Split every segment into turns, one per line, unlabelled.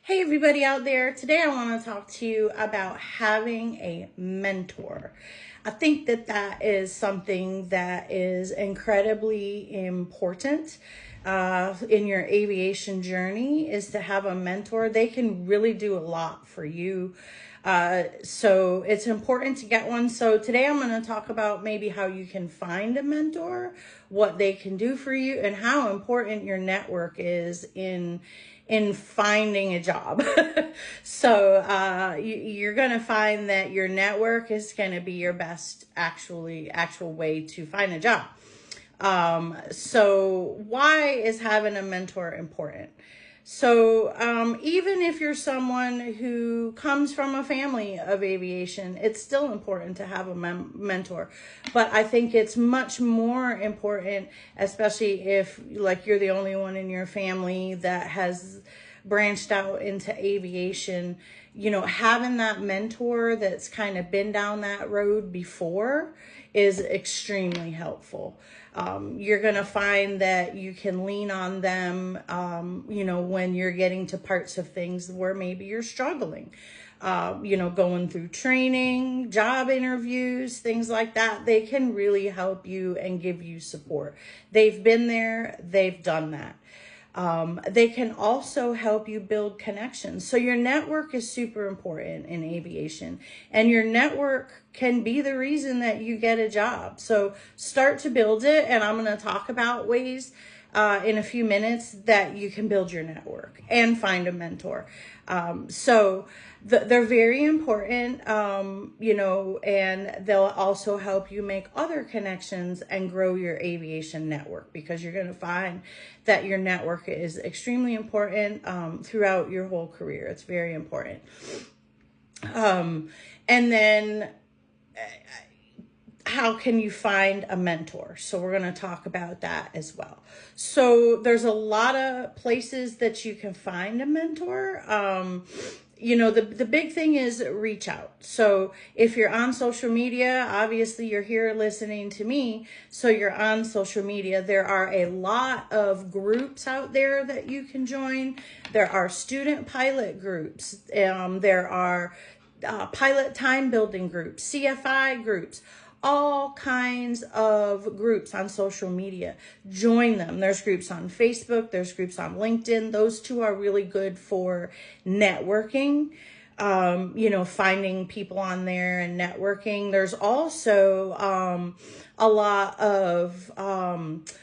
Hey, everybody out there. Today I want to talk to you about having a mentor. I think that is something that is incredibly important in your aviation journey, is to have a mentor. They can really do a lot for you. So it's important to get one. So today I'm going to talk about maybe how you can find a mentor, what they can do for you, and how important your network is in finding a job. So you're going to find that your network is going to be your best actual way to find a job. So why is having a mentor important? So even if you're someone who comes from a family of aviation, it's still important to have a mentor. But I think it's much more important, especially if like you're the only one in your family that has branched out into aviation, having that mentor that's kind of been down that road before is extremely helpful. You're going to find that you can lean on them, when you're getting to parts of things where maybe you're struggling. Going through training, job interviews, things like that. They can really help you and give you support. They've been there, they've done that. They can also help you build connections. So your network is super important in aviation, and your network can be the reason that you get a job. So start to build it, and I'm going to talk about ways in a few minutes that you can build your network and find a mentor. They're very important, and they'll also help you make other connections and grow your aviation network, because you're going to find that your network is extremely important throughout your whole career. It's very important. And then how can you find a mentor? So we're going to talk about that as well. So there's a lot of places that you can find a mentor. The big thing is reach out. So if you're on social media, obviously you're here listening to me, so you're on social media. There are a lot of groups out there that you can join. There are student pilot groups. There are pilot time building groups, CFI groups, all kinds of groups on social media. Join them. There's groups on Facebook, there's groups on LinkedIn. Those two are really good for networking, finding people on there and networking. There's also a lot of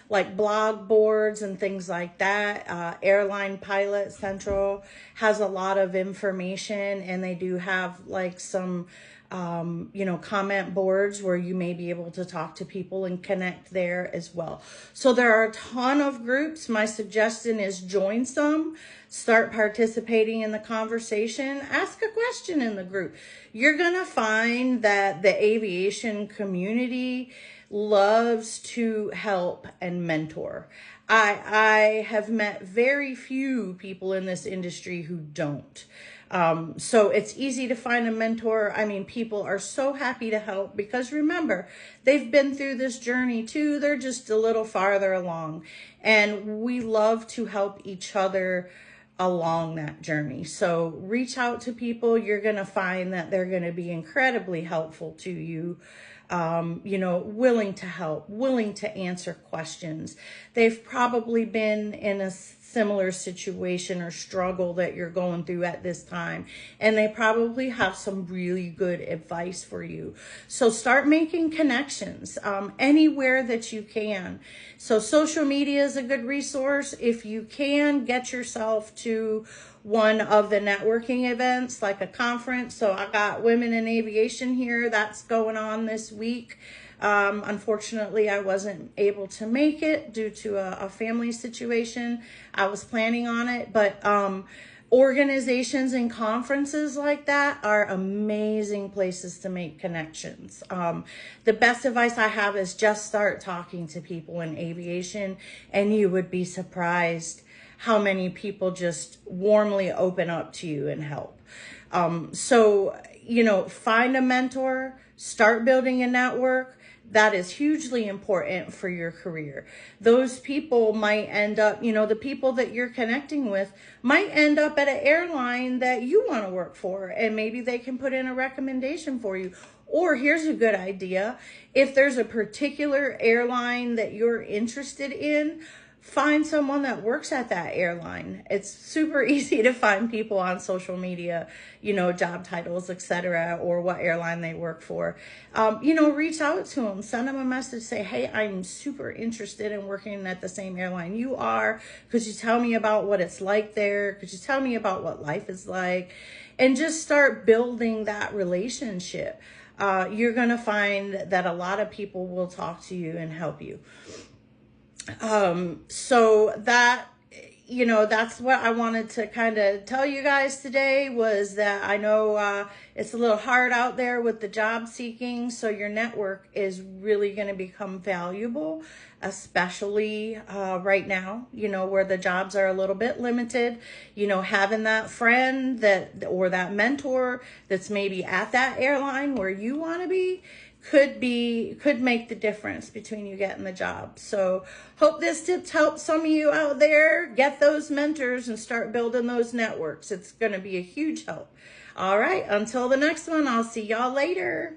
like blog boards and things like that. Airline Pilot Central has a lot of information, and they do have like some comment boards where you may be able to talk to people and connect there as well. So there are a ton of groups. My suggestion is join some, start participating in the conversation, ask a question in the group. You're going to find that the aviation community loves to help and mentor. I have met very few people in this industry who don't. So it's easy to find a mentor. I mean, people are so happy to help, because remember, they've been through this journey too. They're just a little farther along, and we love to help each other along that journey. So reach out to people. You're going to find that they're going to be incredibly helpful to you. Willing to help, willing to answer questions. They've probably been in a similar situation or struggle that you're going through at this time, and they probably have some really good advice for you. So start making connections anywhere that you can. So social media is a good resource. If you can, get yourself to one of the networking events, like a conference. So I got Women in Aviation here. That's going on this week. Unfortunately, I wasn't able to make it due to a family situation. I was planning on it, but organizations and conferences like that are amazing places to make connections. The best advice I have is just start talking to people in aviation, and you would be surprised how many people just warmly open up to you and help. Find a mentor, start building a network. that is hugely important for your career. Those people might end up, the people that you're connecting with might end up at an airline that you want to work for, and maybe they can put in a recommendation for you. Or here's a good idea. If there's a particular airline that you're interested in, find someone that works at that airline. It's super easy to find people on social media, job titles, etc., or what airline they work for. Reach out to them, send them a message, say, hey, I'm super interested in working at the same airline you are. Could you tell me about what it's like there? Could you tell me about what life is like? And just start building that relationship. You're going to find that a lot of people will talk to you and help you. So that, that's what I wanted to kind of tell you guys today, was that I know, it's a little hard out there with the job seeking. So your network is really going to become valuable, especially, right now, where the jobs are a little bit limited. Having that friend or that mentor that's maybe at that airline where you want to be could make the difference between you getting the job. So hope this tips help some of you out there get those mentors and start building those networks. It's going to be a huge help. All right, until the next one, I'll see y'all later.